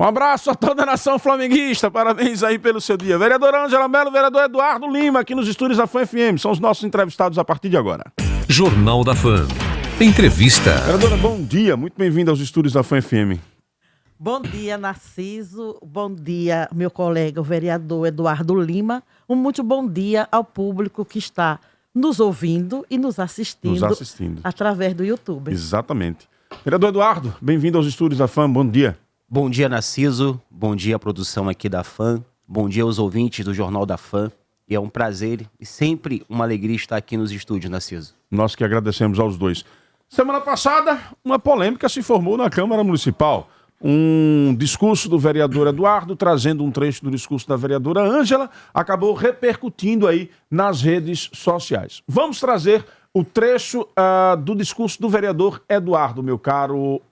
Um abraço a toda a nação flamenguista, parabéns aí pelo seu dia. Vereadora Ângela Mello, vereador Eduardo Lima, aqui nos estúdios da Fã FM, são os nossos entrevistados a partir de agora. Jornal da Fã, entrevista. Vereadora, bom dia, muito bem-vinda aos estúdios da Fã FM. Bom dia, Narciso, bom dia, meu colega, o vereador Eduardo Lima, muito bom dia ao público que está nos ouvindo e nos assistindo através do YouTube. Exatamente. Vereador Eduardo, bem-vindo aos estúdios da Fã, bom dia. Bom dia, Narciso. Bom dia à produção aqui da Fã. Bom dia aos ouvintes do Jornal da Fã. E é um prazer e sempre uma alegria estar aqui nos estúdios, Narciso. Nós que agradecemos aos dois. Semana passada, uma polêmica se formou na Câmara Municipal. Um discurso do vereador Eduardo, trazendo um trecho do discurso da vereadora Ângela, acabou repercutindo aí nas redes sociais. Vamos trazer o trecho do discurso do vereador Eduardo, meu caro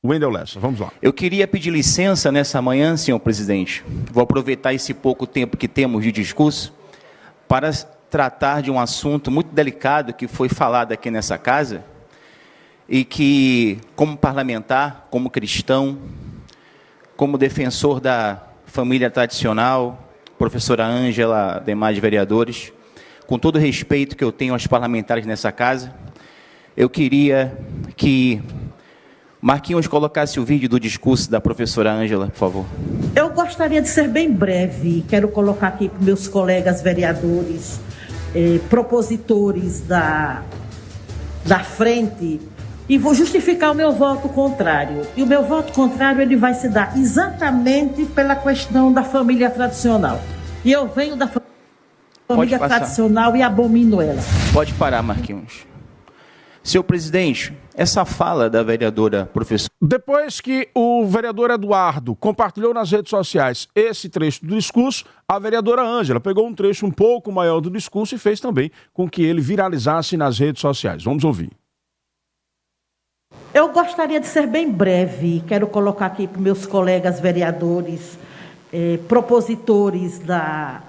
Wendel Lessa, vamos lá. Eu queria pedir licença nessa manhã, senhor presidente. Vou aproveitar esse pouco tempo que temos de discurso para tratar de um assunto muito delicado que foi falado aqui nessa casa e que, como parlamentar, como cristão, como defensor da família tradicional, professora Ângela, demais vereadores, com todo o respeito que eu tenho aos parlamentares nessa casa, eu queria que Marquinhos colocasse o vídeo do discurso da professora Ângela, por favor. Eu gostaria de ser bem breve. Quero colocar aqui para meus colegas vereadores, propositores da frente, e vou justificar o meu voto contrário. E o meu voto contrário ele vai se dar exatamente pela questão da família tradicional. E eu venho da família tradicional e abomino ela. Pode parar, Marquinhos. Senhor presidente, essa fala da vereadora professora... Depois que o vereador Eduardo compartilhou nas redes sociais esse trecho do discurso, a vereadora Ângela pegou um trecho um pouco maior do discurso e fez também com que ele viralizasse nas redes sociais. Vamos ouvir. Eu gostaria de ser bem breve. Quero colocar aqui para meus colegas vereadores, propositores da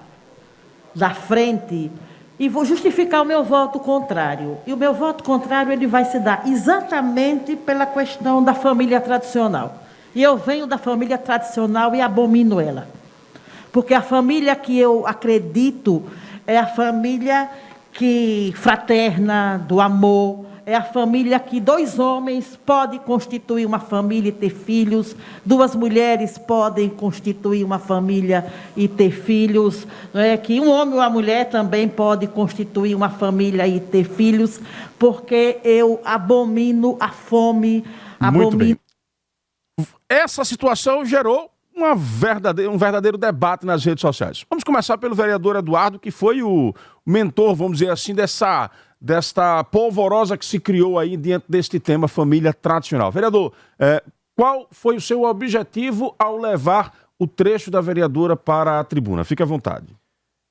frente, e vou justificar o meu voto contrário. E o meu voto contrário ele vai se dar exatamente pela questão da família tradicional. E eu venho da família tradicional e abomino ela. Porque a família que eu acredito é a família fraterna, do amor, é a família que 2 homens podem constituir uma família e ter filhos, 2 mulheres podem constituir uma família e ter filhos, que um homem ou uma mulher também pode constituir uma família e ter filhos, porque eu abomino a fome, Muito bem. Essa situação gerou um verdadeiro debate nas redes sociais. Vamos começar pelo vereador Eduardo, que foi o mentor, vamos dizer assim, desta polvorosa que se criou aí diante deste tema família tradicional. Vereador, qual foi o seu objetivo ao levar o trecho da vereadora para a tribuna? Fique à vontade.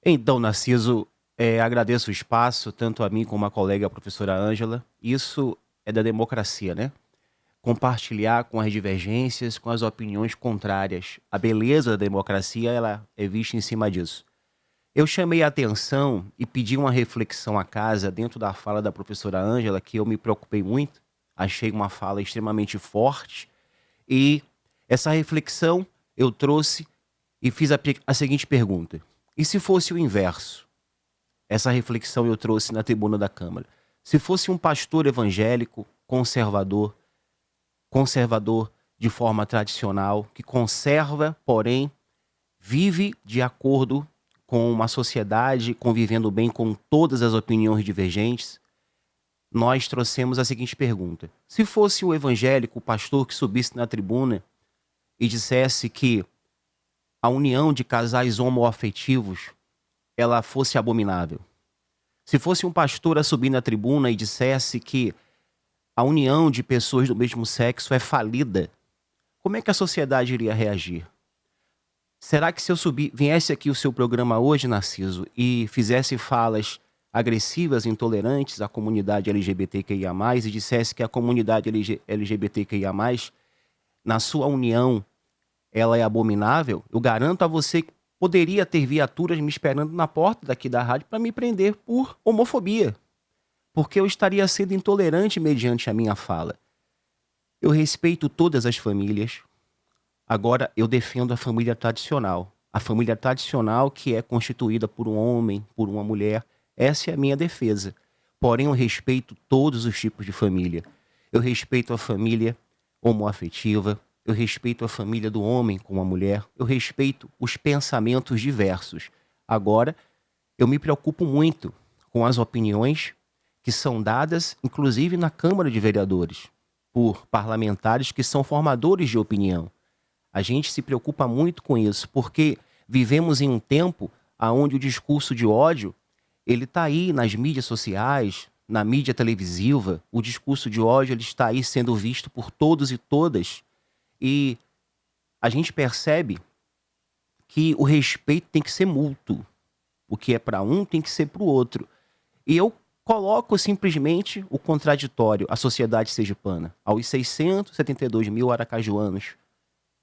Então, Narciso, agradeço o espaço, tanto a mim como a colega, a professora Ângela. Isso é da democracia, né? Compartilhar com as divergências, com as opiniões contrárias. A beleza da democracia ela é vista em cima disso. Eu chamei a atenção e pedi uma reflexão à casa dentro da fala da professora Ângela, que eu me preocupei muito, achei uma fala extremamente forte, e essa reflexão eu trouxe e fiz a seguinte pergunta: e se fosse o inverso? Essa reflexão eu trouxe na tribuna da Câmara. Se fosse um pastor evangélico, conservador de forma tradicional, que conserva, porém, vive de acordo com uma sociedade, convivendo bem com todas as opiniões divergentes, nós trouxemos a seguinte pergunta: se fosse o evangélico, o pastor que subisse na tribuna e dissesse que a união de casais homoafetivos ela fosse abominável, se fosse um pastor a subir na tribuna e dissesse que a união de pessoas do mesmo sexo é falida, como é que a sociedade iria reagir? Será que se eu viesse aqui o seu programa hoje, Narciso, e fizesse falas agressivas, intolerantes à comunidade LGBTQIA+, e dissesse que a comunidade LGBTQIA+, na sua união, ela é abominável, eu garanto a você que poderia ter viaturas me esperando na porta daqui da rádio para me prender por homofobia, porque eu estaria sendo intolerante mediante a minha fala. Eu respeito todas as famílias, Agora, eu defendo a família tradicional. A família tradicional que é constituída por um homem, por uma mulher. Essa é a minha defesa. Porém, eu respeito todos os tipos de família. Eu respeito a família homoafetiva, eu respeito a família do homem com a mulher, eu respeito os pensamentos diversos. Agora, eu me preocupo muito com as opiniões que são dadas, inclusive na Câmara de Vereadores, por parlamentares que são formadores de opinião. A gente se preocupa muito com isso, porque vivemos em um tempo onde o discurso de ódio, ele está aí nas mídias sociais, na mídia televisiva, o discurso de ódio ele está aí sendo visto por todos e todas, e a gente percebe que o respeito tem que ser mútuo. O que é para um tem que ser para o outro. E eu coloco simplesmente o contraditório à sociedade sergipana, aos 672 mil aracajuanos.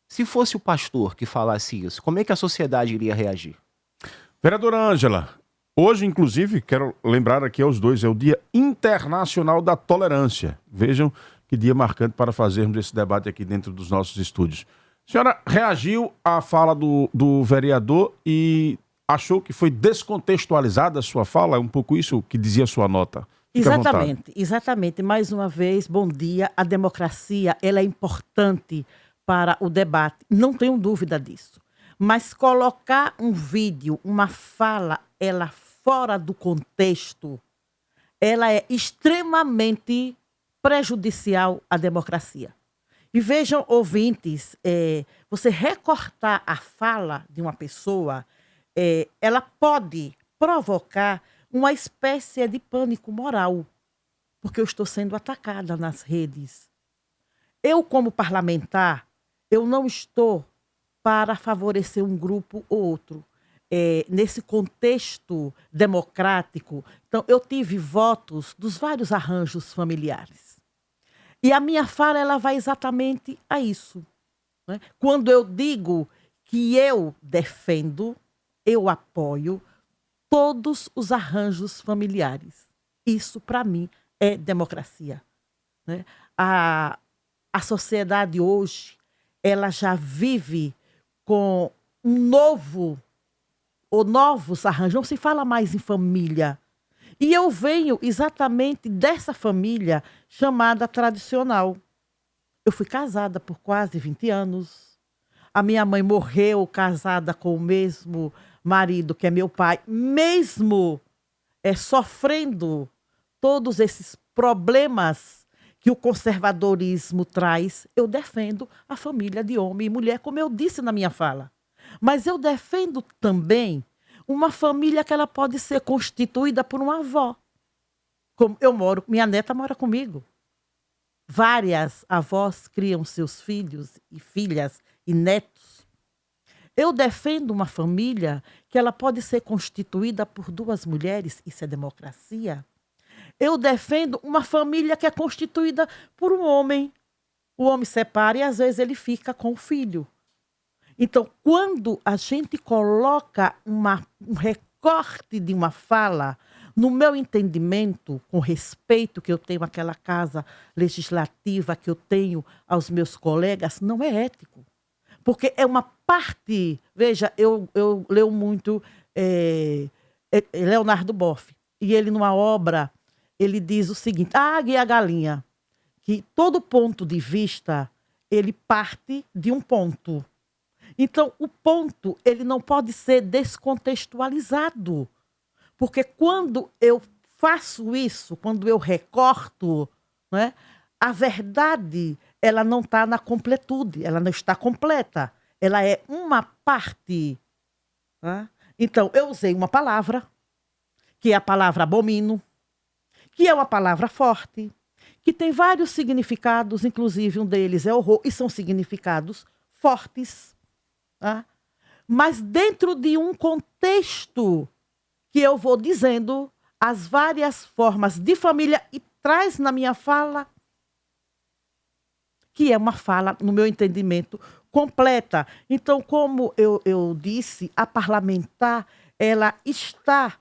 Se fosse o pastor que falasse isso, como é que a sociedade iria reagir? Vereadora Ângela, hoje, inclusive, quero lembrar aqui aos dois, é o Dia Internacional da Tolerância. Vejam que dia marcante para fazermos esse debate aqui dentro dos nossos estúdios. A senhora reagiu à fala do vereador e achou que foi descontextualizada a sua fala? É um pouco isso que dizia a sua nota. Exatamente, exatamente. Mais uma vez, bom dia. A democracia, ela é importante para o debate, não tenho dúvida disso. Mas colocar um vídeo, uma fala, ela fora do contexto, ela é extremamente prejudicial à democracia. E vejam, ouvintes, você recortar a fala de uma pessoa, ela pode provocar uma espécie de pânico moral, porque eu estou sendo atacada nas redes. Eu, como parlamentar, eu não estou para favorecer um grupo ou outro. Nesse contexto democrático, então, eu tive votos dos vários arranjos familiares. E a minha fala, ela vai exatamente a isso, né? Quando eu digo que eu defendo, eu apoio todos os arranjos familiares. Isso, para mim, é democracia, né? A sociedade hoje, ela já vive com um novo ou novos arranjos, não se fala mais em família. E eu venho exatamente dessa família chamada tradicional. Eu fui casada por quase 20 anos. A minha mãe morreu casada com o mesmo marido que é meu pai, mesmo sofrendo todos esses problemas que o conservadorismo traz. Eu defendo a família de homem e mulher, como eu disse na minha fala. Mas eu defendo também uma família que ela pode ser constituída por uma avó. Como eu moro, minha neta mora comigo. Várias avós criam seus filhos e filhas e netos. Eu defendo uma família que ela pode ser constituída por duas mulheres, isso é democracia. Eu defendo uma família que é constituída por um homem. O homem separa e às vezes ele fica com o filho. Então, quando a gente coloca um recorte de uma fala, no meu entendimento, com respeito que eu tenho àquela casa legislativa que eu tenho aos meus colegas, não é ético. Porque é uma parte... Veja, eu leio muito Leonardo Boff. E ele, numa obra, ele diz o seguinte: a águia e a galinha, que todo ponto de vista, ele parte de um ponto. Então, o ponto, ele não pode ser descontextualizado. Porque quando eu faço isso, quando eu recorto, né, a verdade, ela não está na completude, ela não está completa. Ela é uma parte. Né? Então, eu usei uma palavra, que é a palavra abomino, que é uma palavra forte, que tem vários significados, inclusive um deles é horror, e são significados fortes. Tá? Mas dentro de um contexto que eu vou dizendo as várias formas de família e traz na minha fala, que é uma fala, no meu entendimento, completa. Então, como eu disse, a parlamentar, ela está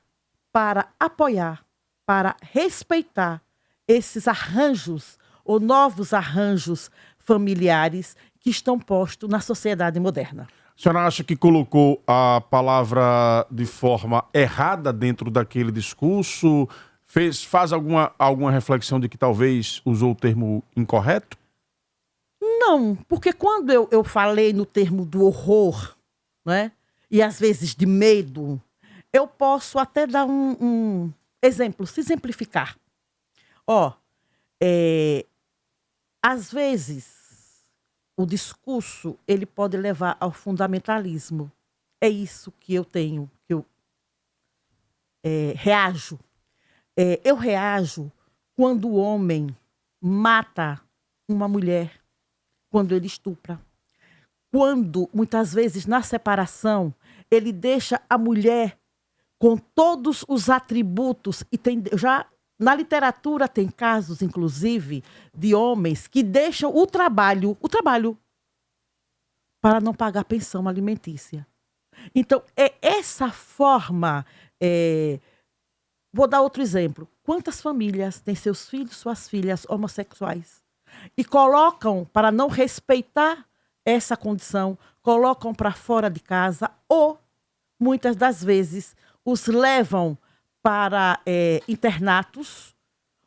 para apoiar, para respeitar esses arranjos ou novos arranjos familiares que estão postos na sociedade moderna. A senhora acha que colocou a palavra de forma errada dentro daquele discurso? Faz alguma reflexão de que talvez usou o termo incorreto? Não, porque quando eu falei no termo do horror, né, e às vezes de medo, eu posso até dar um exemplo, se exemplificar. Às vezes, o discurso ele pode levar ao fundamentalismo. É isso que eu tenho, que eu reajo. Eu reajo quando o homem mata uma mulher, quando ele estupra. Quando, muitas vezes, na separação, ele deixa a mulher com todos os atributos. E já na literatura tem casos, inclusive, de homens que deixam o trabalho para não pagar pensão alimentícia. Então, é essa forma. Vou dar outro exemplo. Quantas famílias têm seus filhos, suas filhas homossexuais e colocam, para não respeitar essa condição, colocam para fora de casa ou, muitas das vezes, os levam para internatos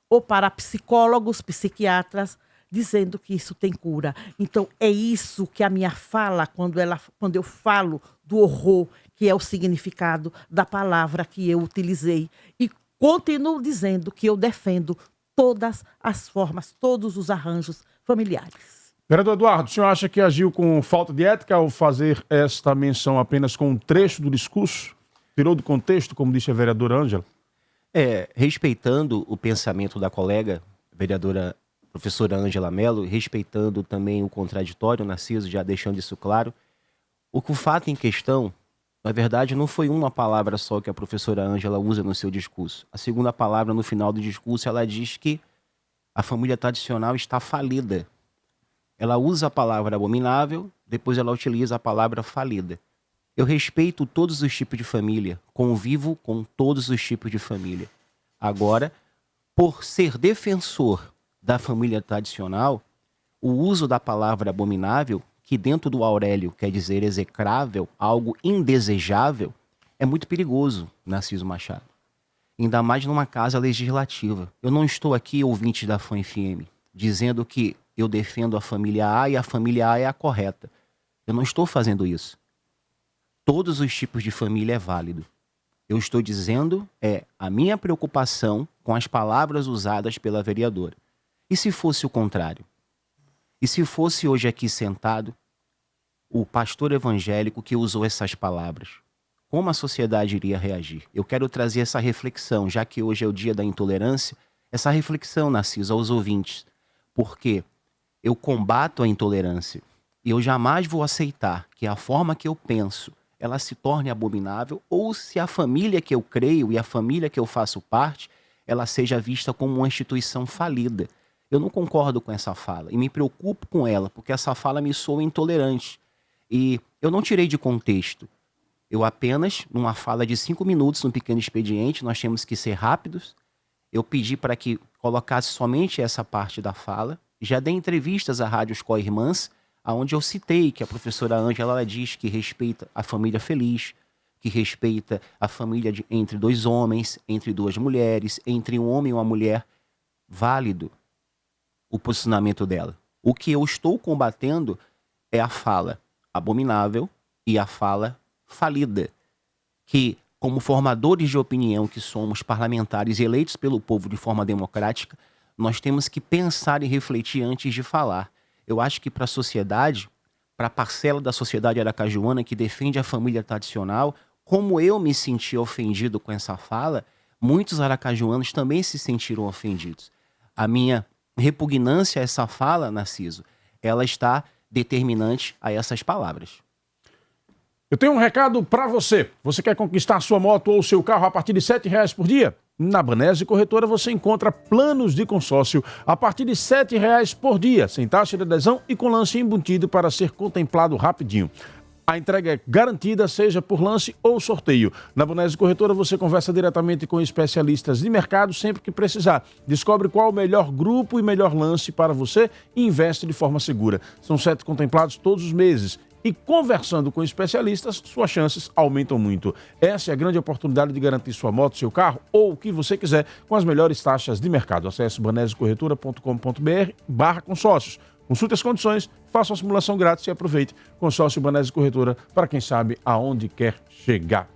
ou para psicólogos, psiquiatras, dizendo que isso tem cura. Então, é isso que a minha fala, quando eu falo do horror, que é o significado da palavra que eu utilizei. E continuo dizendo que eu defendo todas as formas, todos os arranjos familiares. Vereador Eduardo, o senhor acha que agiu com falta de ética ao fazer esta menção apenas com um trecho do discurso? Tirou do contexto, como disse a vereadora Ângela? Respeitando o pensamento da colega, vereadora professora Ângela Mello, respeitando também o contraditório, Narciso, já deixando isso claro, o fato em questão, na verdade, não foi uma palavra só que a professora Ângela usa no seu discurso. A segunda palavra, no final do discurso, ela diz que a família tradicional está falida. Ela usa a palavra abominável, depois ela utiliza a palavra falida. Eu respeito todos os tipos de família, convivo com todos os tipos de família. Agora, por ser defensor da família tradicional, o uso da palavra abominável, que dentro do Aurélio quer dizer execrável, algo indesejável, é muito perigoso, Narciso Machado. Ainda mais numa casa legislativa. Eu não estou aqui, ouvinte da Fã FM, dizendo que eu defendo a família A e a família A é a correta. Eu não estou fazendo isso. Todos os tipos de família é válido. Eu estou dizendo a minha preocupação com as palavras usadas pela vereadora. E se fosse o contrário? E se fosse hoje aqui sentado o pastor evangélico que usou essas palavras? Como a sociedade iria reagir? Eu quero trazer essa reflexão, já que hoje é o dia da intolerância, essa reflexão, Narciso, aos ouvintes. Porque eu combato a intolerância e eu jamais vou aceitar que a forma que eu penso ela se torne abominável, ou se a família que eu creio e a família que eu faço parte, ela seja vista como uma instituição falida. Eu não concordo com essa fala e me preocupo com ela, porque essa fala me soa intolerante. E eu não tirei de contexto. Eu apenas, numa fala de 5 minutos, num pequeno expediente, nós temos que ser rápidos. Eu pedi para que colocasse somente essa parte da fala. Já dei entrevistas à Rádio Coirmãs, onde eu citei que a professora Ângela ela diz que respeita a família feliz, que respeita a família entre 2 homens, entre 2 mulheres, entre um homem e uma mulher. Válido o posicionamento dela. O que eu estou combatendo é a fala abominável e a fala falida, que, como formadores de opinião que somos, parlamentares eleitos pelo povo de forma democrática, nós temos que pensar e refletir antes de falar. Eu acho que para a sociedade, para a parcela da sociedade aracajuana que defende a família tradicional, como eu me senti ofendido com essa fala, muitos aracajuanos também se sentiram ofendidos. A minha repugnância a essa fala, Narciso, ela está determinante a essas palavras. Eu tenho um recado para você. Você quer conquistar sua moto ou seu carro a partir de R$ 7,00 por dia? Na Banese Corretora você encontra planos de consórcio a partir de R$ 7,00 por dia, sem taxa de adesão e com lance embutido para ser contemplado rapidinho. A entrega é garantida, seja por lance ou sorteio. Na Bonézio Corretora você conversa diretamente com especialistas de mercado sempre que precisar. Descobre qual o melhor grupo e melhor lance para você e investe de forma segura. São 7 contemplados todos os meses. E conversando com especialistas, suas chances aumentam muito. Essa é a grande oportunidade de garantir sua moto, seu carro ou o que você quiser com as melhores taxas de mercado. Acesse bonesiocorretora.com.br/consórcios. Consulte as condições, faça uma simulação grátis e aproveite. Consórcio Bonézio Corretora para quem sabe aonde quer chegar.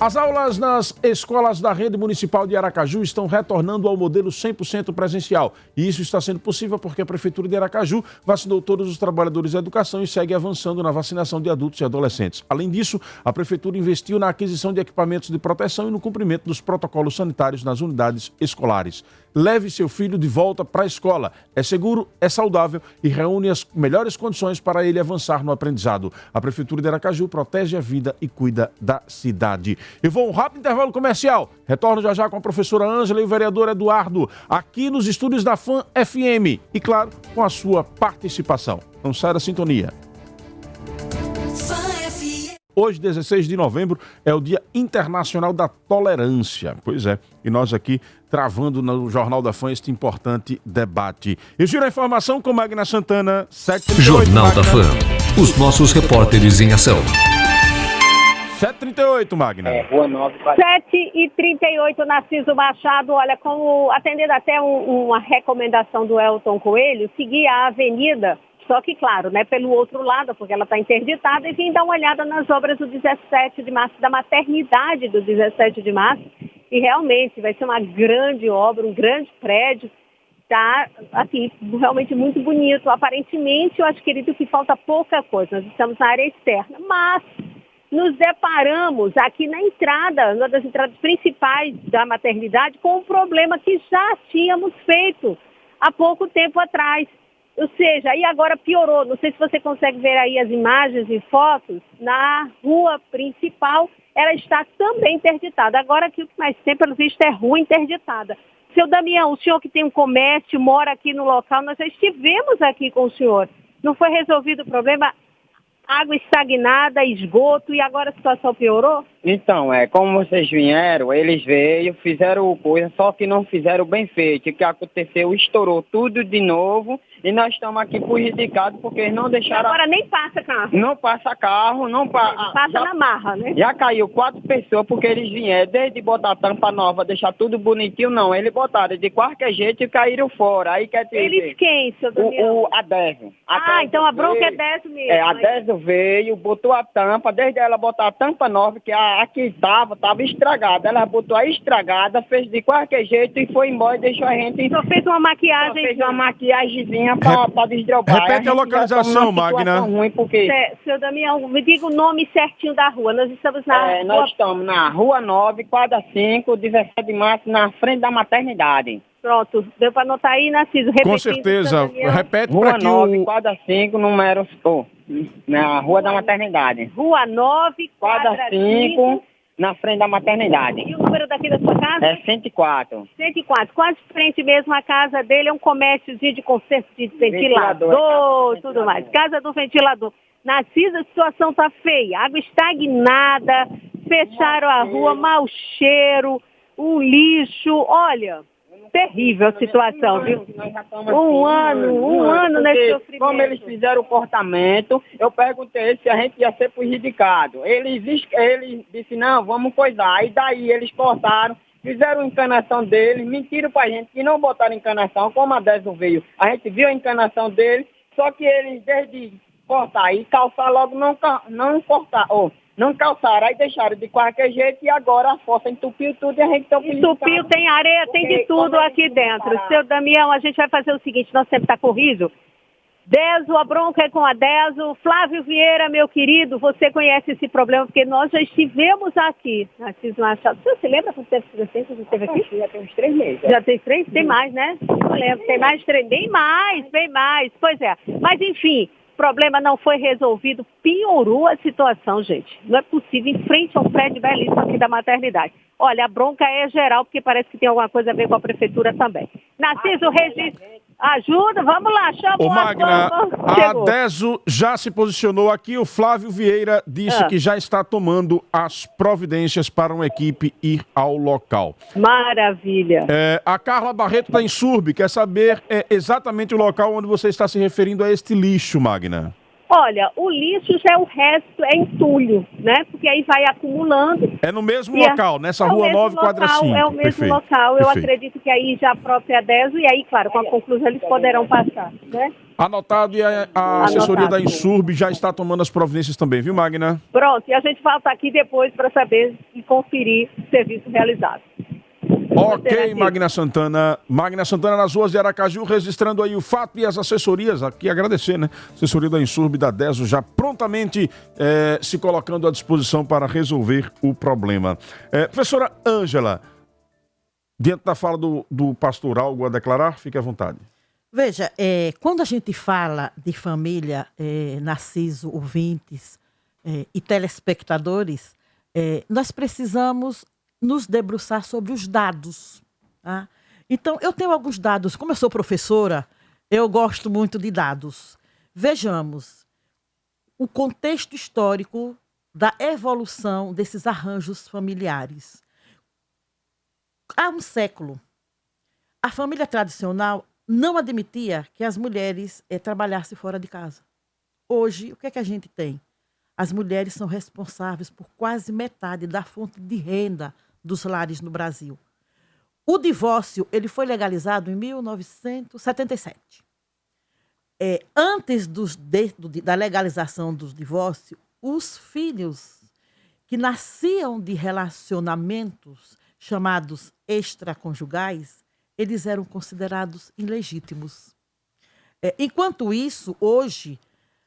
As aulas nas escolas da rede municipal de Aracaju estão retornando ao modelo 100% presencial. E isso está sendo possível porque a Prefeitura de Aracaju vacinou todos os trabalhadores da educação e segue avançando na vacinação de adultos e adolescentes. Além disso, a Prefeitura investiu na aquisição de equipamentos de proteção e no cumprimento dos protocolos sanitários nas unidades escolares. Leve seu filho de volta para a escola. É seguro, é saudável e reúne as melhores condições para ele avançar no aprendizado. A Prefeitura de Aracaju protege a vida e cuida da cidade. Eu vou a um rápido intervalo comercial. Retorno já já com a professora Ângela e o vereador Eduardo, aqui nos estúdios da FAM FM. E, claro, com a sua participação. Não saia da sintonia. Hoje, 16 de novembro, é o Dia Internacional da Tolerância. Pois é, e nós aqui travando no Jornal da Fã este importante debate. Eu giro a informação com Magna Santana, 738. Jornal da Fã. Os nossos repórteres em ação. 7h38, Magna. Rua 9. 7h38, Narciso Machado. Olha, como atendendo até uma recomendação do Elton Coelho, seguir a avenida, só que, claro, né, pelo outro lado, porque ela está interditada, e vim dar uma olhada nas obras do 17 de março, da maternidade do 17 de março, e realmente vai ser uma grande obra, um grande prédio, tá, assim, realmente muito bonito. Aparentemente, eu acho, querido, que falta pouca coisa, nós estamos na área externa, mas nos deparamos aqui na entrada, uma das entradas principais da maternidade, com um problema que já tínhamos feito há pouco tempo atrás. Ou seja, aí agora piorou. Não sei se você consegue ver aí as imagens e fotos. Na rua principal, ela está também interditada. Agora aqui o que mais tem, pelo visto, é rua interditada. Seu Damião, o senhor que tem um comércio, mora aqui no local, nós já estivemos aqui com o senhor. Não foi resolvido o problema? Água estagnada, esgoto, e agora a situação piorou? Então, como vocês vieram, eles veio, fizeram coisa, só que não fizeram bem feito. O que aconteceu? Estourou tudo de novo e nós estamos aqui prejudicados porque eles não deixaram... Agora nem passa carro. Não passa carro, não passa... Passa na marra, né? Já caiu 4 pessoas porque eles vieram, desde botar a tampa nova, deixar tudo bonitinho, não. Eles botaram de qualquer jeito e caíram fora. Aí quer dizer... Eles quem, seu Daniel? A Deso. Então a bronca é Deso mesmo. A Deso veio, botou a tampa, desde ela botar a tampa nova, que aqui estava estragada. Ela botou a estragada, fez de qualquer jeito e foi embora e deixou a gente... Só fez uma maquiagem. Só fez uma maquiagemzinha para desdobrar. Repete a localização, Magna. Ruim porque... Seu Damião, me diga o nome certinho da rua. Nós estamos na rua... Nós estamos na Rua 9, quadra 5, 17 de março, na frente da maternidade. Pronto, deu para anotar aí, Narciso. Com certeza. Repete para Rua que 9, quadra 5, número... na Rua da Maternidade. Rua 9, quadra 5, na frente da maternidade. E o número daqui da sua casa? É 104. 104. Quase frente mesmo à casa dele, é um comérciozinho de conserto de ventilador, tudo mais. Casa do ventilador. Narciso, a situação está feia. Água estagnada, fecharam a rua, mau cheiro, um lixo. Olha... Terrível a situação, viu? Um ano nesse sofrimento. Como eles fizeram o cortamento, eu perguntei se a gente ia ser prejudicado. Eles disseram, não, vamos coisar. Aí daí eles cortaram, fizeram encanação deles, mentiram pra gente que não botaram encanação, como a Deso veio. A gente viu a encanação deles, só que eles, desde cortar e calçar logo, não cortaram. Não calçaram, aí deixaram de qualquer jeito e agora a fossa entupiu tudo e a gente entupiu, tem areia, tem de tudo aqui dentro. Seu Damião, a gente vai fazer o seguinte, nosso tempo está corrido. Deso, a bronca é com a Deso. Flávio Vieira, meu querido, você conhece esse problema, porque nós já estivemos aqui. Narciso Machado, você se lembra quando você esteve aqui? Já tem uns 3 meses. Já tem 3? Tem mais, né? Não lembro, tem mais 3, bem mais. Pois é, mas enfim... O problema não foi resolvido, piorou a situação, gente. Não é possível, em frente ao prédio belíssimo aqui da maternidade. Olha, a bronca é geral, porque parece que tem alguma coisa a ver com a prefeitura também. Narciso, registro... Ajuda, vamos lá, chama Ô o Magna, ator. a Chegou. DESO já se posicionou aqui. O Flávio Vieira disse que já está tomando as providências para uma equipe ir ao local. Maravilha. A Carla Barreto da Insurb quer saber exatamente o local onde você está se referindo a este lixo, Magna. Olha, o lixo já é o resto, é entulho, né? Porque aí vai acumulando. É no mesmo E local, nessa é o Rua mesmo 9, quadra local, 5. É o mesmo Perfeito, local. Eu perfeito. acredito que aí já a própria DESO, e aí, claro, com a conclusão eles poderão passar, né? Anotado, e a assessoria da Insurb já está tomando as providências também, viu, Magna? Pronto, e a gente volta aqui depois para saber e conferir o serviço realizado. Ok, Magna Santana. Magna Santana nas ruas de Aracaju, registrando aí o fato e as assessorias. Aqui agradecer, né? Assessoria da Insurb e da DESO já prontamente se colocando à disposição para resolver o problema. Professora Ângela, diante da fala do pastor, algo a declarar? Fique à vontade. Veja, quando a gente fala de família, Narciso, ouvintes e telespectadores, nós precisamos nos debruçar sobre os dados. Tá? Então, eu tenho alguns dados. Como eu sou professora, eu gosto muito de dados. Vejamos o contexto histórico da evolução desses arranjos familiares. Há um século, a família tradicional não admitia que as mulheres trabalhassem fora de casa. Hoje, o que é que a gente tem? As mulheres são responsáveis por quase metade da fonte de renda dos lares no Brasil. O divórcio ele foi legalizado em 1977. Antes da legalização do divórcio, os filhos que nasciam de relacionamentos chamados extraconjugais, eles eram considerados ilegítimos. Enquanto isso, hoje,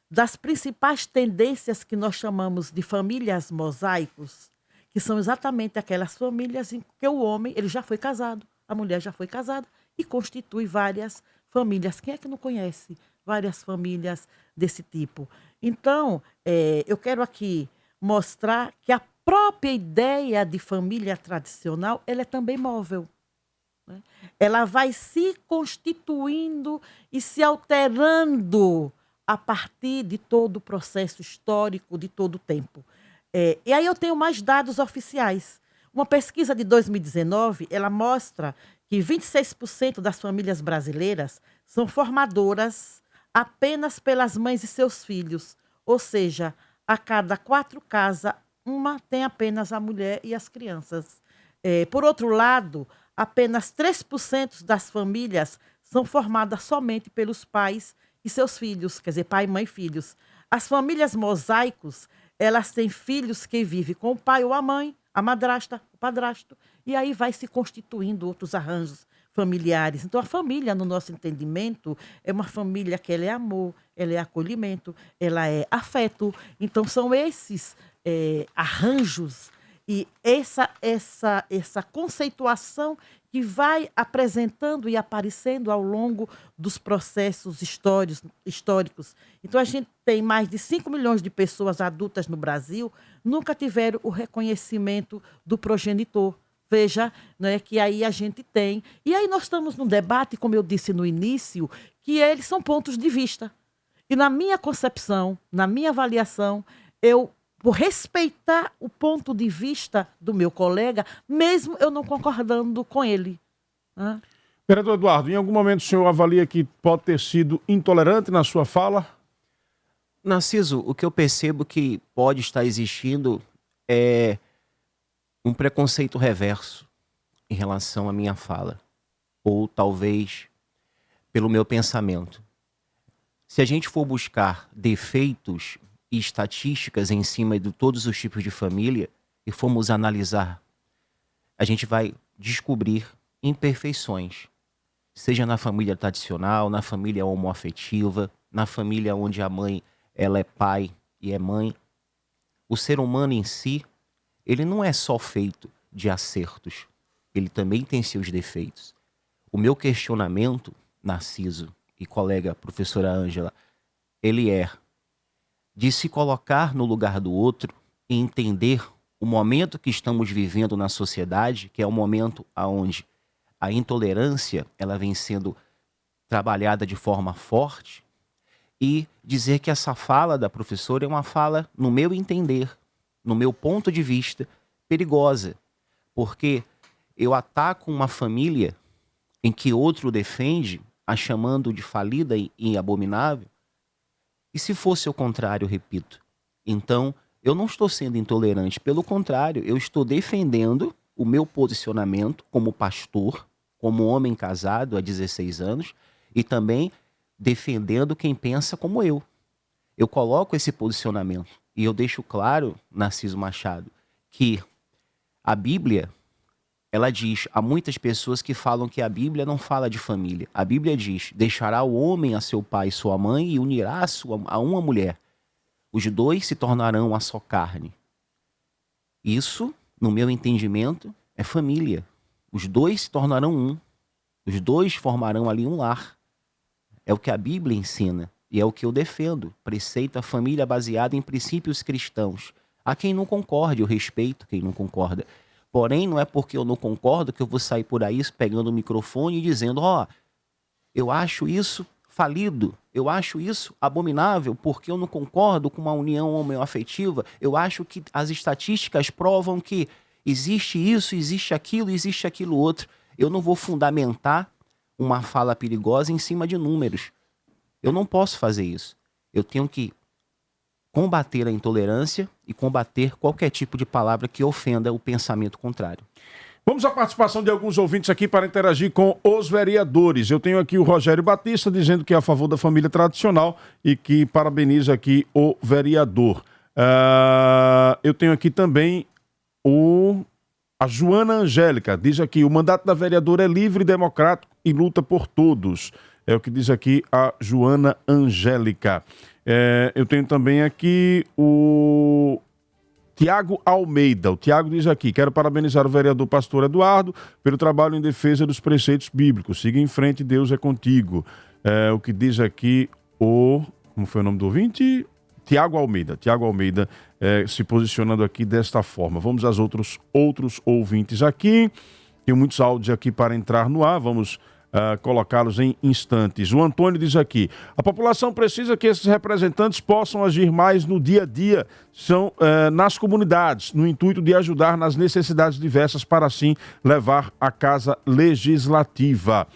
das principais tendências que nós chamamos de famílias mosaicos, que são exatamente aquelas famílias em que o homem ele já foi casado, a mulher já foi casada e constitui várias famílias. Quem é que não conhece várias famílias desse tipo? Então, eu quero aqui mostrar que a própria ideia de família tradicional ela é também móvel. Né? Ela vai se constituindo e se alterando a partir de todo o processo histórico, de todo o tempo. E aí eu tenho mais dados oficiais. Uma pesquisa de 2019, ela mostra que 26% das famílias brasileiras são formadoras apenas pelas mães e seus filhos. Ou seja, a cada 4 casas, uma tem apenas a mulher e as crianças. Por outro lado, apenas 3% das famílias são formadas somente pelos pais e seus filhos, quer dizer, pai, mãe e filhos. As famílias mosaicos, elas têm filhos que vivem com o pai ou a mãe, a madrasta, o padrasto, e aí vai se constituindo outros arranjos familiares. Então, a família, no nosso entendimento, é uma família que ela é amor, ela é acolhimento, ela é afeto. Então, são esses arranjos e essa conceituação que vai apresentando e aparecendo ao longo dos processos históricos. Então, a gente tem mais de 5 milhões de pessoas adultas no Brasil, nunca tiveram o reconhecimento do progenitor. Veja, né, que aí a gente tem. E aí nós estamos num debate, como eu disse no início, que eles são pontos de vista. E na minha concepção, na minha avaliação, por respeitar o ponto de vista do meu colega, mesmo eu não concordando com ele. Né? Vereador Eduardo, em algum momento o senhor avalia que pode ter sido intolerante na sua fala? Narciso, o que eu percebo que pode estar existindo é um preconceito reverso em relação à minha fala. Ou talvez pelo meu pensamento. Se a gente for buscar defeitos e estatísticas em cima de todos os tipos de família e formos analisar, a gente vai descobrir imperfeições. Seja na família tradicional, na família homoafetiva, na família onde a mãe ela é pai e é mãe. O ser humano em si, ele não é só feito de acertos, ele também tem seus defeitos. O meu questionamento, Narciso e colega professora Ângela, ele é de se colocar no lugar do outro e entender o momento que estamos vivendo na sociedade, que é o momento onde a intolerância ela vem sendo trabalhada de forma forte e dizer que essa fala da professora é uma fala, no meu entender, no meu ponto de vista, perigosa. Porque eu ataco uma família em que outro defende, a chamando de falida e abominável. E se fosse o contrário, repito. Então, eu não estou sendo intolerante. Pelo contrário, eu estou defendendo o meu posicionamento como pastor, como homem casado há 16 anos, e também defendendo quem pensa como eu. Eu coloco esse posicionamento e eu deixo claro, Narciso Machado, que a Bíblia, ela diz, há muitas pessoas que falam que a Bíblia não fala de família. A Bíblia diz, deixará o homem a seu pai e sua mãe e unirá a uma mulher. Os dois se tornarão uma só carne. Isso, no meu entendimento, é família. Os dois se tornarão um. Os dois formarão ali um lar. É o que a Bíblia ensina e é o que eu defendo. Preceito a família baseada em princípios cristãos. Há quem não concorde, eu respeito quem não concorda. Porém, não é porque eu não concordo que eu vou sair por aí pegando o microfone e dizendo, eu acho isso falido, eu acho isso abominável porque eu não concordo com uma união homoafetiva. Eu acho que as estatísticas provam que existe isso, existe aquilo outro. Eu não vou fundamentar uma fala perigosa em cima de números. Eu não posso fazer isso. Eu tenho que combater a intolerância e combater qualquer tipo de palavra que ofenda o pensamento contrário. Vamos à participação de alguns ouvintes aqui para interagir com os vereadores. Eu tenho aqui o Rogério Batista dizendo que é a favor da família tradicional e que parabeniza aqui o vereador. Eu tenho aqui também a Joana Angélica. Diz aqui, o mandato da vereadora é livre, democrático e luta por todos. É o que diz aqui a Joana Angélica. Eu tenho também aqui o Tiago Almeida. O Tiago diz aqui, quero parabenizar o vereador Pastor Eduardo pelo trabalho em defesa dos preceitos bíblicos. Siga em frente, Deus é contigo. O que diz aqui como foi o nome do ouvinte? Tiago Almeida. Tiago Almeida se posicionando aqui desta forma. Vamos aos outros ouvintes aqui. Tem muitos áudios aqui para entrar no ar. Vamos colocá-los em instantes. O Antônio diz aqui, a população precisa que esses representantes possam agir mais no dia a dia, nas comunidades, no intuito de ajudar nas necessidades diversas para assim levar a casa legislativa.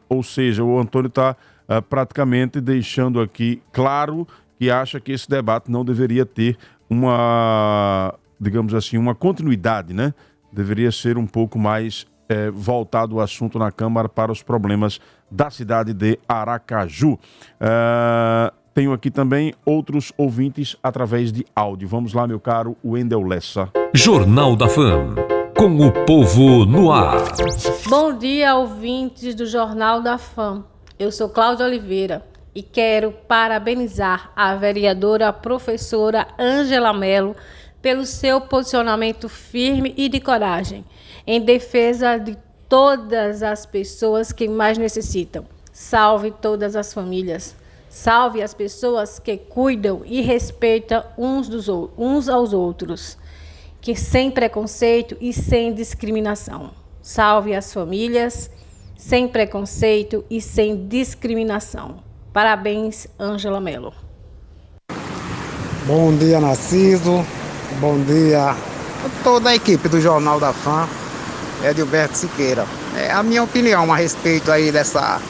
Ou seja, o Antônio está praticamente deixando aqui claro que acha que esse debate não deveria ter digamos assim, uma continuidade, né? Deveria ser um pouco mais voltado o assunto na Câmara para os problemas da cidade de Aracaju. Tenho aqui também outros ouvintes através de áudio. Vamos lá, meu caro Wendel Lessa. Jornal da Fam, com o povo no ar. Bom dia, ouvintes do Jornal da Fam. Eu sou Cláudia Oliveira e quero parabenizar a vereadora professora Ângela Mello pelo seu posicionamento firme e de coragem em defesa de todas as pessoas que mais necessitam. Salve todas as famílias. Salve as pessoas que cuidam e respeitam uns aos outros, que sem preconceito e sem discriminação. Salve as famílias, sem preconceito e sem discriminação. Parabéns, Ângela Mello. Bom dia, Narciso. Bom dia a toda a equipe do Jornal da Fam. Edilberto Siqueira. A minha opinião a respeito aí dessa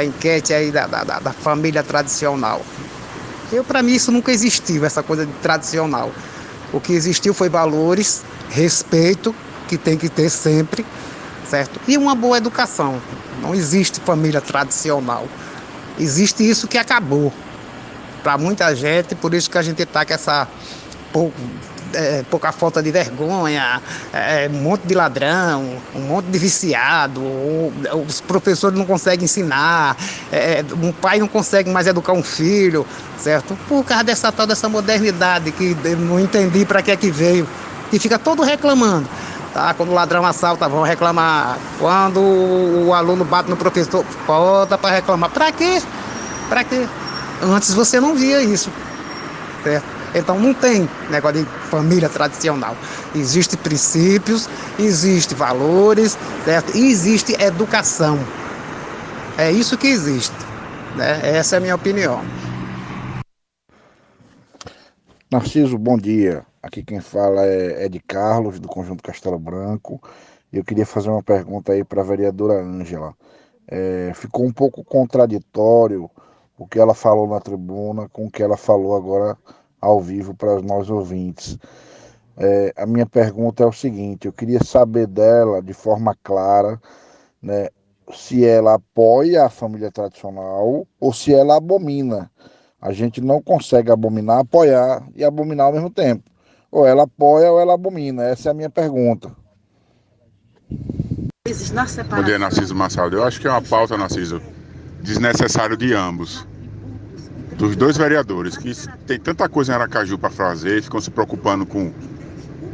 enquete aí da família tradicional. Para mim isso nunca existiu, essa coisa de tradicional. O que existiu foi valores, respeito, que tem que ter sempre, certo? E uma boa educação. Não existe família tradicional. Existe isso que acabou. Para muita gente, por isso que a gente está com essa pouca falta de vergonha, um monte de ladrão, um monte de viciado, os professores não conseguem ensinar, um pai não consegue mais educar um filho, certo? Por causa dessa modernidade que eu não entendi para que veio, e fica todo reclamando. Tá? Quando o ladrão assalta, vão reclamar. Quando o aluno bate no professor, volta para reclamar. Para quê? Para quê? Antes você não via isso, certo? Então não tem negócio de família tradicional. Existem princípios, existem valores, certo? E existe educação. É isso que existe, né? Essa é a minha opinião. Narciso, bom dia. Aqui quem fala é Ed Carlos, do Conjunto Castelo Branco. Eu queria fazer uma pergunta aí para a vereadora Ângela. Ficou um pouco contraditório o que ela falou na tribuna com o que ela falou agora ao vivo para nós ouvintes. A minha pergunta é o seguinte: eu queria saber dela, de forma clara, né, se ela apoia a família tradicional ou se ela abomina. A gente não consegue abominar, apoiar e abominar ao mesmo tempo. Ou ela apoia ou ela abomina. Essa é a minha pergunta. Bom dia, Narciso Massaldo. Eu acho que é uma pauta, Narciso, desnecessário de ambos. Dos dois vereadores, que tem tanta coisa em Aracaju para fazer, ficam se preocupando com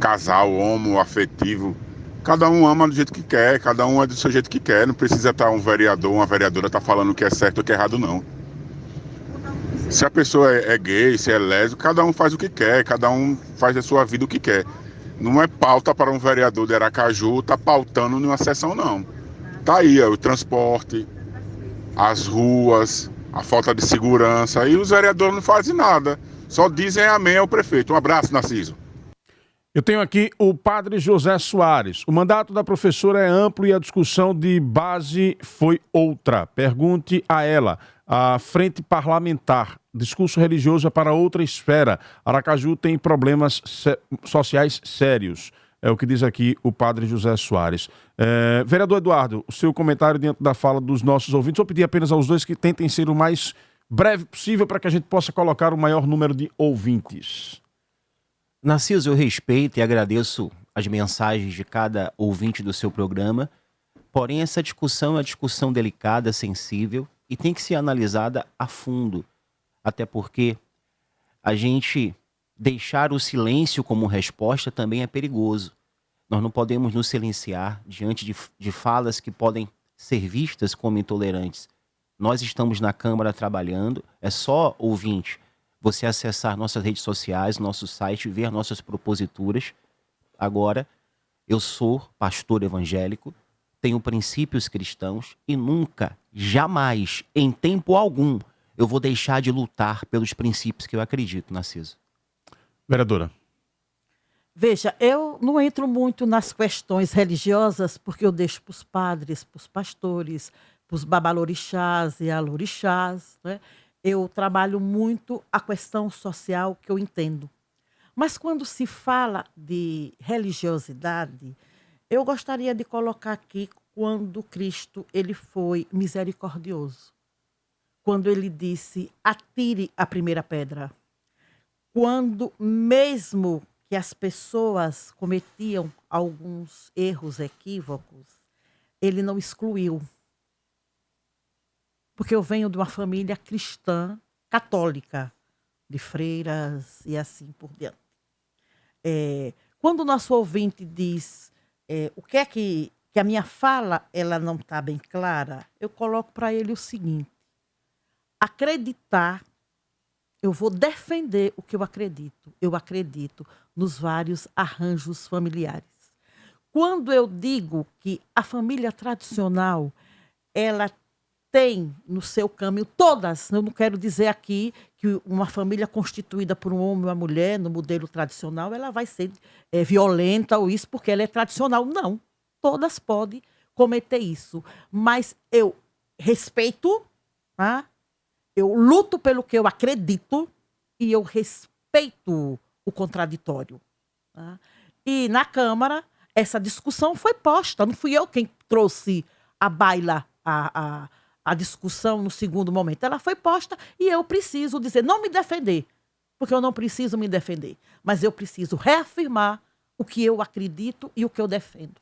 casal, homo, afetivo. Cada um ama do jeito que quer, cada um é do seu jeito que quer. Não precisa estar um vereador, uma vereadora tá falando o que é certo ou o que é errado, não. Se a pessoa é gay, se é lésbica, cada um faz o que quer, cada um faz a sua vida o que quer. Não é pauta para um vereador de Aracaju tá pautando numa sessão, não. Tá aí, o transporte, as ruas, a falta de segurança, e os vereadores não fazem nada. Só dizem amém ao prefeito. Um abraço, Narciso. Eu tenho aqui o padre José Soares. O mandato da professora é amplo e a discussão de base foi outra. Pergunte a ela. A frente parlamentar, discurso religioso é para outra esfera. Aracaju tem problemas sociais sérios. É o que diz aqui o padre José Soares. Vereador Eduardo, o seu comentário dentro da fala dos nossos ouvintes. Vou pedir apenas aos dois que tentem ser o mais breve possível para que a gente possa colocar o maior número de ouvintes. Narciso, eu respeito e agradeço as mensagens de cada ouvinte do seu programa, porém essa discussão é uma discussão delicada, sensível e tem que ser analisada a fundo, até porque a gente deixar o silêncio como resposta também é perigoso. Nós não podemos nos silenciar diante de falas que podem ser vistas como intolerantes. Nós estamos na Câmara trabalhando, é só, ouvinte, você acessar nossas redes sociais, nosso site, ver nossas proposituras. Agora, eu sou pastor evangélico, tenho princípios cristãos e nunca, jamais, em tempo algum, eu vou deixar de lutar pelos princípios que eu acredito, Narciso. Vereadora. Veja, eu não entro muito nas questões religiosas porque eu deixo para os padres, para os pastores, para os babalorixás e alorixás, né? Eu trabalho muito a questão social que eu entendo. Mas quando se fala de religiosidade, eu gostaria de colocar aqui quando Cristo ele foi misericordioso. Quando ele disse, atire a primeira pedra. Quando mesmo que as pessoas cometiam alguns erros, equívocos, ele não excluiu. Porque eu venho de uma família cristã, católica, de freiras e assim por diante. Quando o nosso ouvinte diz o que é que a minha fala ela não está bem clara, eu coloco para ele o seguinte: acreditar, eu vou defender o que eu acredito. Eu acredito nos vários arranjos familiares. Quando eu digo que a família tradicional, ela tem no seu caminho todas, eu não quero dizer aqui que uma família constituída por um homem e uma mulher, no modelo tradicional, ela vai ser violenta ou isso porque ela é tradicional. Não, todas podem cometer isso. Mas eu respeito, tá? Eu luto pelo que eu acredito e eu respeito o contraditório. Tá? E na Câmara, essa discussão foi posta, não fui eu quem trouxe à baila a discussão no segundo momento. Ela foi posta e eu preciso dizer, não me defender, porque eu não preciso me defender, mas eu preciso reafirmar o que eu acredito e o que eu defendo.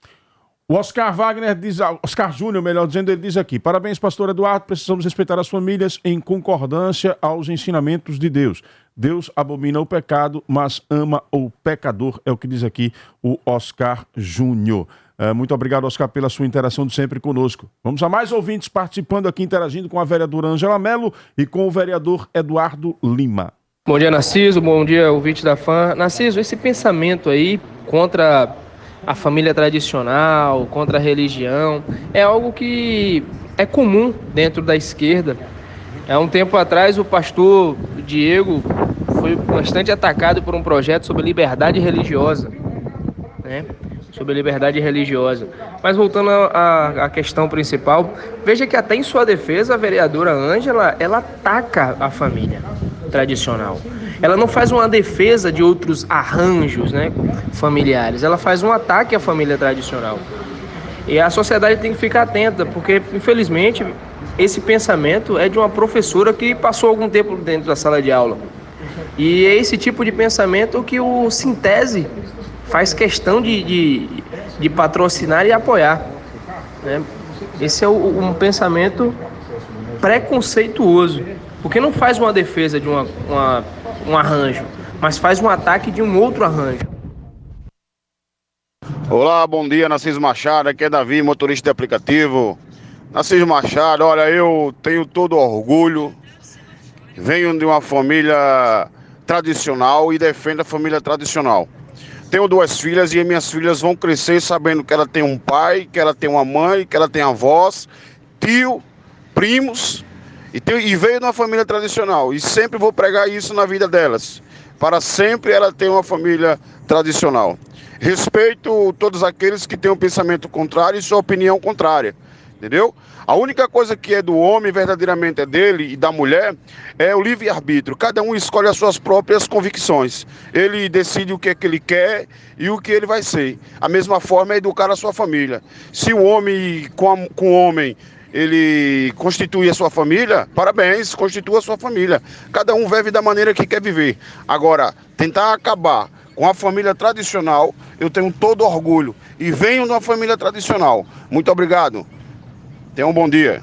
O Oscar Wagner diz, Oscar Júnior, melhor dizendo, ele diz aqui: parabéns, pastor Eduardo, precisamos respeitar as famílias em concordância aos ensinamentos de Deus. Deus abomina o pecado, mas ama o pecador, é o que diz aqui o Oscar Júnior. Muito obrigado, Oscar, pela sua interação de sempre conosco. Vamos a mais ouvintes participando aqui, interagindo com a vereadora Ângela Mello e com o vereador Eduardo Lima. Bom dia, Narciso. Bom dia, ouvinte da FAM. Narciso, esse pensamento aí contra a família tradicional, contra a religião, é algo que é comum dentro da esquerda. Há um tempo atrás, o pastor Diego foi bastante atacado por um projeto sobre liberdade religiosa, né? Sobre liberdade religiosa. Mas voltando à questão principal, veja que até em sua defesa, a vereadora Ângela, ela ataca a família tradicional. Ela não faz uma defesa de outros arranjos, né, familiares. Ela faz um ataque à família tradicional. E a sociedade tem que ficar atenta, porque, infelizmente, esse pensamento é de uma professora que passou algum tempo dentro da sala de aula. E é esse tipo de pensamento que o Sintese faz questão de patrocinar e apoiar, né? Esse é um pensamento preconceituoso, porque não faz uma defesa de um arranjo, mas faz um ataque de um outro arranjo. Olá, bom dia, Narciso Machado, aqui é Davi, motorista de aplicativo. Narciso Machado, olha, eu tenho todo orgulho, venho de uma família tradicional e defendo a família tradicional. Tenho 2 filhas e minhas filhas vão crescer sabendo que ela tem um pai, que ela tem uma mãe, que ela tem avós, tio, primos, e veio de uma família tradicional. E sempre vou pregar isso na vida delas, para sempre ela ter uma família tradicional. Respeito todos aqueles que têm um pensamento contrário e sua opinião contrária, entendeu? A única coisa que é do homem, verdadeiramente é dele e da mulher, é o livre-arbítrio. Cada um escolhe as suas próprias convicções. Ele decide o que é que ele quer e o que ele vai ser. A mesma forma é educar a sua família. Se o homem, com o homem, ele constitui a sua família, parabéns, constitua a sua família. Cada um vive da maneira que quer viver. Agora, tentar acabar com a família tradicional, eu tenho todo orgulho. E venho de uma família tradicional. Muito obrigado. Tenha um bom dia.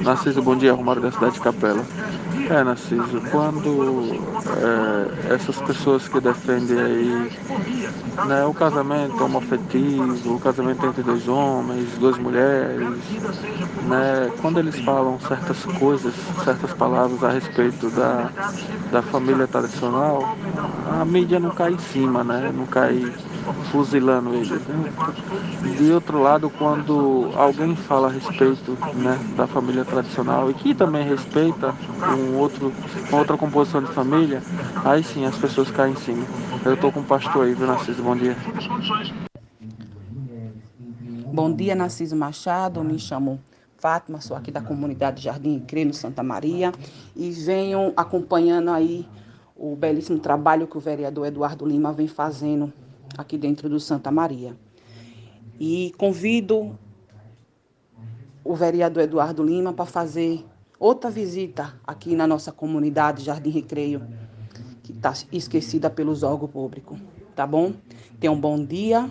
Narciso, bom dia, Romário da cidade de Capela. Narciso, quando essas pessoas que defendem aí, né, o casamento homoafetivo, o casamento entre 2 homens, 2 mulheres, né, quando eles falam certas coisas, certas palavras a respeito da família tradicional, a mídia não cai em cima, né, não cai fuzilando eles, né? De outro lado, quando alguém fala a respeito, né, da família tradicional e que também respeita uma outra composição de família, aí sim as pessoas caem em cima. Eu estou com o pastor aí, viu, Narciso? Bom dia. Bom dia, Narciso Machado. Me chamo Fátima, sou aqui da comunidade Jardim Recreio, no Santa Maria, e venho acompanhando aí o belíssimo trabalho que o vereador Eduardo Lima vem fazendo aqui dentro do Santa Maria. E convido o vereador Eduardo Lima para fazer outra visita aqui na nossa comunidade Jardim Recreio, que está esquecida pelos órgãos públicos. Tá bom? Tenha um bom dia.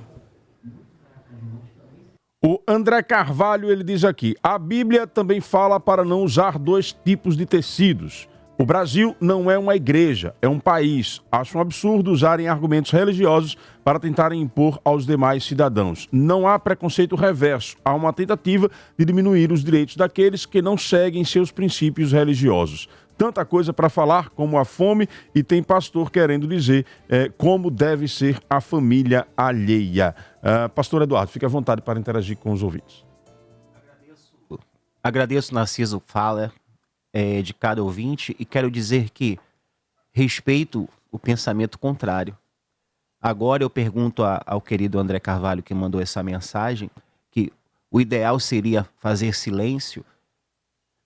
O André Carvalho, ele diz aqui, a Bíblia também fala para não usar 2 tipos de tecidos. O Brasil não é uma igreja, é um país. Acho um absurdo usarem argumentos religiosos para tentarem impor aos demais cidadãos. Não há preconceito reverso, há uma tentativa de diminuir os direitos daqueles que não seguem seus princípios religiosos. Tanta coisa para falar como a fome e tem pastor querendo dizer como deve ser a família alheia. Pastor Eduardo, fique à vontade para interagir com os ouvintes. Agradeço, Narciso, fala de cada ouvinte, e quero dizer que respeito o pensamento contrário. Agora eu pergunto ao querido André Carvalho, que mandou essa mensagem, que o ideal seria fazer silêncio.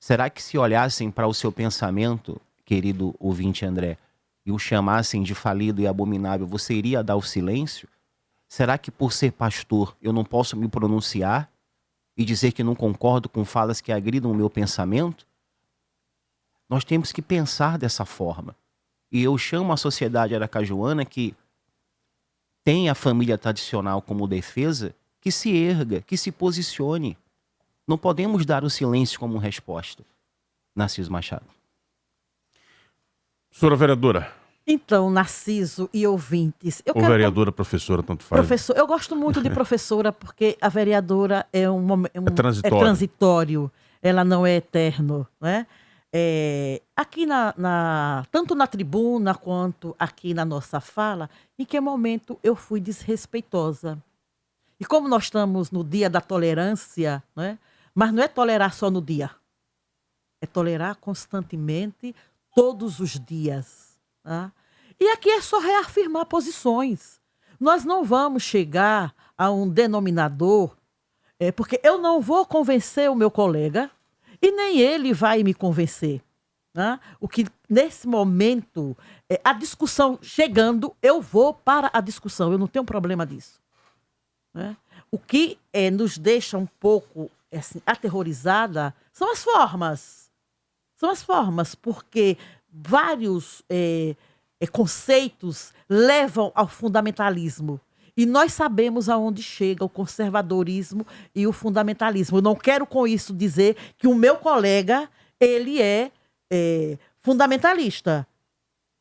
Será que se olhassem para o seu pensamento, querido ouvinte André, e o chamassem de falido e abominável, você iria dar o silêncio? Será que por ser pastor eu não posso me pronunciar e dizer que não concordo com falas que agridam o meu pensamento? Nós temos que pensar dessa forma. E eu chamo a sociedade aracajuana que tem a família tradicional como defesa, que se erga, que se posicione. Não podemos dar o silêncio como resposta. Narciso Machado. Senhora vereadora. Então, Narciso e ouvintes... Ou vereadora, professora, tanto faz. Professor, eu gosto muito de professora porque a vereadora é transitório. É transitório, ela não é eterno, né? Aqui tanto na tribuna quanto aqui na nossa fala, em que momento eu fui desrespeitosa? E como nós estamos no dia da tolerância, né? Mas não é tolerar só no dia. É tolerar constantemente, todos os dias. Tá? E aqui é só reafirmar posições. Nós não vamos chegar a um denominador, porque eu não vou convencer o meu colega e nem ele vai me convencer. Né? O que, nesse momento, a discussão chegando, eu vou para a discussão. Eu não tenho problema disso. Né? O que nos deixa um pouco assim, aterrorizada são as formas. São as formas, porque vários conceitos levam ao fundamentalismo. E nós sabemos aonde chega o conservadorismo e o fundamentalismo. Eu não quero com isso dizer que o meu colega ele é fundamentalista.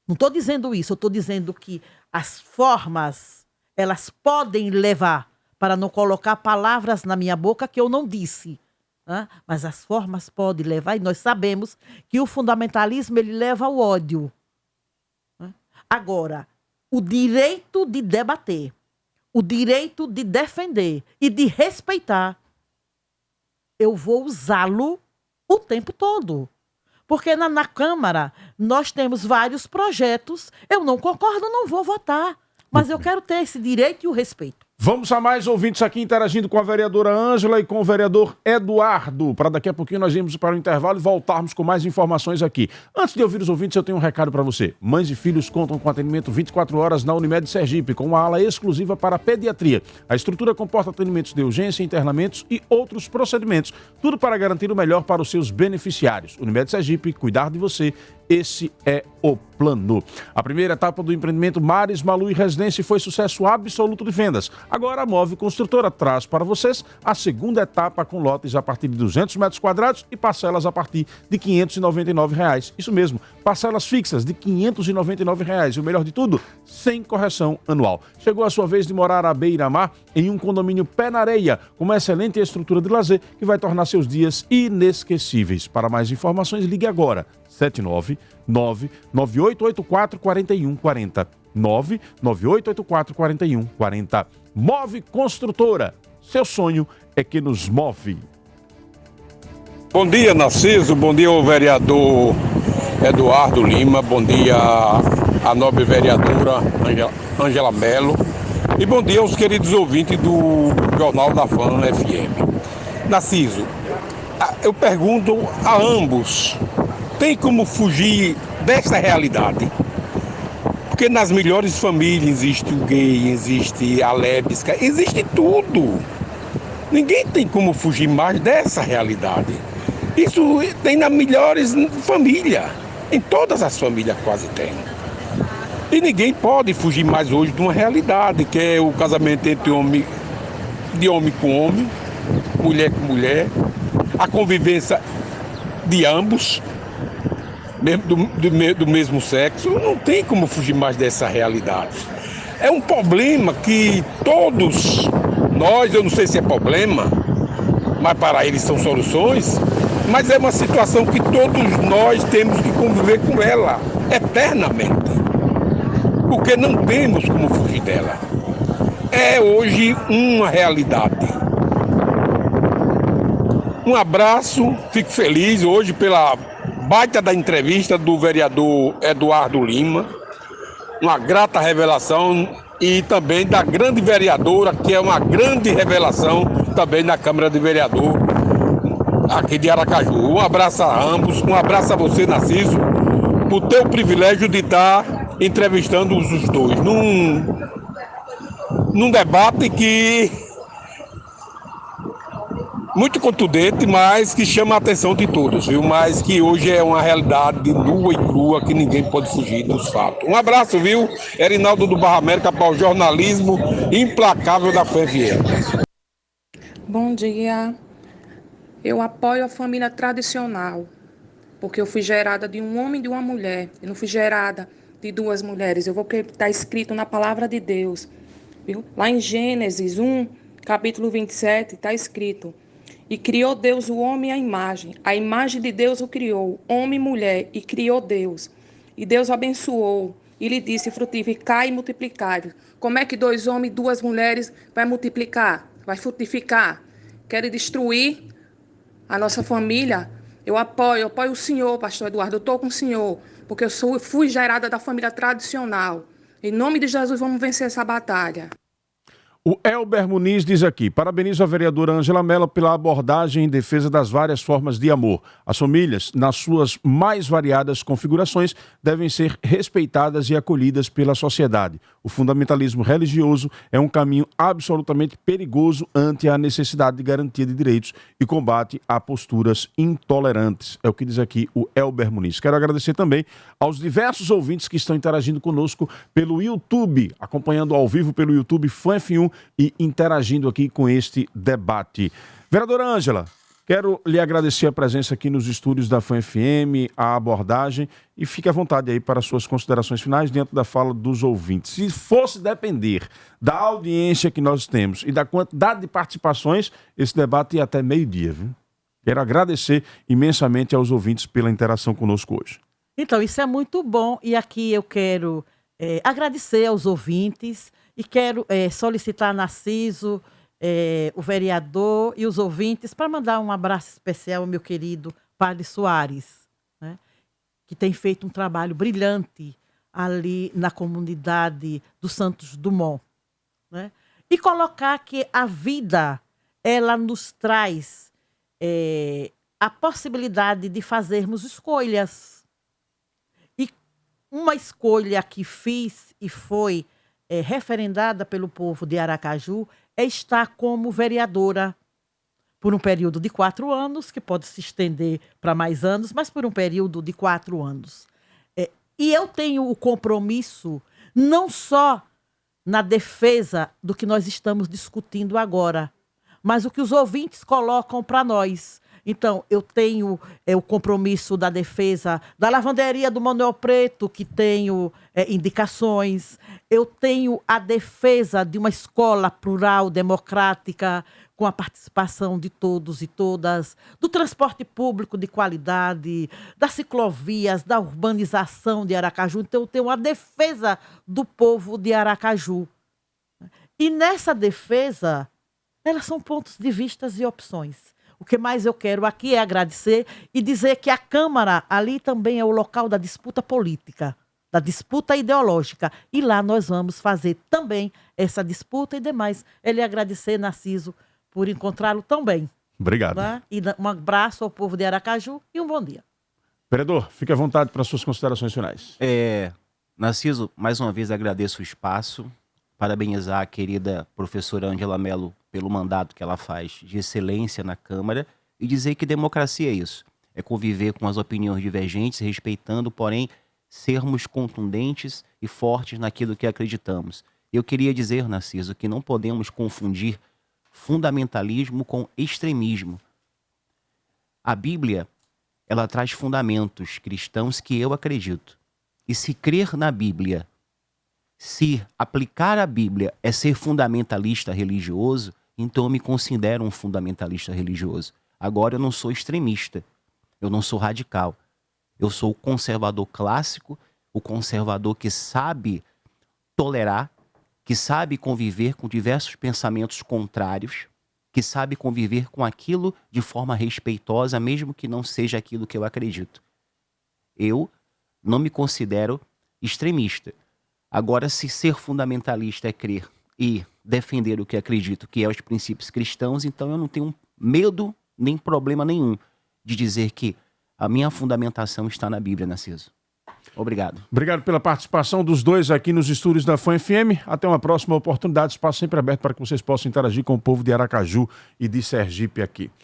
Não estou dizendo isso. Eu estou dizendo que as formas elas podem levar, para não colocar palavras na minha boca que eu não disse. Né? Mas as formas podem levar, e nós sabemos que o fundamentalismo ele leva ao ódio. Né? Agora, o direito de debater, o direito de defender e de respeitar, eu vou usá-lo o tempo todo. Porque na Câmara nós temos vários projetos, eu não concordo, não vou votar. Mas eu quero ter esse direito e o respeito. Vamos a mais ouvintes aqui interagindo com a vereadora Ângela e com o vereador Eduardo. Para daqui a pouquinho nós irmos para o intervalo e voltarmos com mais informações aqui. Antes de ouvir os ouvintes, eu tenho um recado para você. Mães e filhos contam com atendimento 24 horas na Unimed Sergipe, com uma ala exclusiva para pediatria. A estrutura comporta atendimentos de urgência, internamentos e outros procedimentos. Tudo para garantir o melhor para os seus beneficiários. Unimed Sergipe, cuidar de você. Esse é o plano. A primeira etapa do empreendimento Mares, Malu e Residência foi sucesso absoluto de vendas. Agora a Móvel Construtora traz para vocês a segunda etapa com lotes a partir de 200 metros quadrados e parcelas a partir de R$ 599. Isso mesmo, parcelas fixas de R$ 599. E o melhor de tudo, sem correção anual. Chegou a sua vez de morar à beira-mar em um condomínio pé na areia, com uma excelente estrutura de lazer que vai tornar seus dias inesquecíveis. Para mais informações, ligue agora. 799-9884-4140. 99884-4140. Move Construtora. Seu sonho é que nos move. Bom dia, Narciso. Bom dia ao vereador Eduardo Lima. Bom dia à nobre vereadora Ângela Mello. E bom dia aos queridos ouvintes do Jornal da Fã FM. Narciso, eu pergunto a ambos, tem como fugir desta realidade? Porque nas melhores famílias existe o gay, existe a lésbica, existe tudo. Ninguém tem como fugir mais dessa realidade. Isso tem nas melhores famílias. Em todas as famílias quase tem. E ninguém pode fugir mais hoje de uma realidade, que é o casamento entre homem com homem, mulher com mulher, a convivência de ambos, do mesmo sexo. Não tem como fugir mais dessa realidade. É um problema que todos nós, eu não sei se é problema, mas para eles são soluções, mas é uma situação que todos nós temos que conviver com ela eternamente, porque não temos como fugir dela. É hoje uma realidade. Um abraço, fico feliz hoje pela baita da entrevista do vereador Eduardo Lima, uma grata revelação, e também da grande vereadora, que é uma grande revelação também na Câmara de Vereador aqui de Aracaju. Um abraço a ambos, um abraço a você, Narciso, por ter o privilégio de estar entrevistando os dois num debate que muito contundente, mas que chama a atenção de todos, viu? Mas que hoje é uma realidade nua e crua que ninguém pode fugir dos fatos. Um abraço, viu? Erinaldo do Barra América para o jornalismo implacável da FEVM. Bom dia. Eu apoio a família tradicional, porque eu fui gerada de um homem e de uma mulher. Eu não fui gerada de duas mulheres. Eu vou que está escrito na palavra de Deus, viu? Lá em Gênesis 1, capítulo 27, está escrito: e criou Deus o homem à imagem. A imagem de Deus o criou, homem e mulher, e criou Deus. E Deus abençoou e lhe disse: frutificai e multiplicai. Como é que dois homens e duas mulheres vai multiplicar? Vai frutificar? Querem destruir a nossa família, eu apoio o senhor, pastor Eduardo, eu estou com o senhor, porque eu fui gerada da família tradicional. Em nome de Jesus, vamos vencer essa batalha. O Elber Muniz diz aqui: parabenizo a vereadora Ângela Mello pela abordagem em defesa das várias formas de amor. As famílias, nas suas mais variadas configurações, devem ser respeitadas e acolhidas pela sociedade. O fundamentalismo religioso é um caminho absolutamente perigoso ante a necessidade de garantia de direitos e combate a posturas intolerantes. É o que diz aqui o Elber Muniz. Quero agradecer também aos diversos ouvintes que estão interagindo conosco pelo YouTube, acompanhando ao vivo pelo YouTube FANF1 e interagindo aqui com este debate. Vereadora Ângela, quero lhe agradecer a presença aqui nos estúdios da FAN-FM, a abordagem, e fique à vontade aí para suas considerações finais dentro da fala dos ouvintes. Se fosse depender da audiência que nós temos e da quantidade de participações, esse debate ia até meio-dia, viu? Quero agradecer imensamente aos ouvintes pela interação conosco hoje. Então, isso é muito bom, e aqui eu quero agradecer aos ouvintes e quero solicitar a Narciso, o vereador e os ouvintes para mandar um abraço especial ao meu querido Padre Soares, né, que tem feito um trabalho brilhante ali na comunidade do Santos Dumont, né, e colocar que a vida, ela nos traz a possibilidade de fazermos escolhas. E uma escolha que fiz e foi referendada pelo povo de Aracaju é estar como vereadora por um período de 4 anos, que pode se estender para mais anos, mas por um período de 4 anos. E eu tenho o compromisso não só na defesa do que nós estamos discutindo agora, mas o que os ouvintes colocam para nós. Então, eu tenho o compromisso da defesa da lavanderia do Manuel Preto, que tenho indicações. Eu tenho a defesa de uma escola plural, democrática, com a participação de todos e todas, do transporte público de qualidade, das ciclovias, da urbanização de Aracaju. Então, eu tenho a defesa do povo de Aracaju. E nessa defesa, elas são pontos de vistas e opções. O que mais eu quero aqui é agradecer e dizer que a Câmara ali também é o local da disputa política, da disputa ideológica. E lá nós vamos fazer também essa disputa e demais. Ele agradecer, Narciso, por encontrá-lo tão bem. Obrigado. Né? E um abraço ao povo de Aracaju e um bom dia. Vereador, fique à vontade para suas considerações finais. Narciso, mais uma vez agradeço o espaço. Parabenizar a querida professora Ângela Mello pelo mandato que ela faz de excelência na Câmara e dizer que democracia é isso. É conviver com as opiniões divergentes, respeitando, porém, sermos contundentes e fortes naquilo que acreditamos. Eu queria dizer, Narciso, que não podemos confundir fundamentalismo com extremismo. A Bíblia, ela traz fundamentos cristãos que eu acredito. E se crer na Bíblia, se aplicar a Bíblia é ser fundamentalista religioso, então eu me considero um fundamentalista religioso. Agora eu não sou extremista, eu não sou radical. Eu sou o conservador clássico, o conservador que sabe tolerar, que sabe conviver com diversos pensamentos contrários, que sabe conviver com aquilo de forma respeitosa, mesmo que não seja aquilo que eu acredito. Eu não me considero extremista. Agora, se ser fundamentalista é crer e defender o que acredito, que é os princípios cristãos, então eu não tenho medo nem problema nenhum de dizer que a minha fundamentação está na Bíblia, Narciso. Obrigado. Obrigado pela participação dos dois aqui nos estúdios da FAN-FM. Até uma próxima oportunidade. Espaço sempre aberto para que vocês possam interagir com o povo de Aracaju e de Sergipe aqui.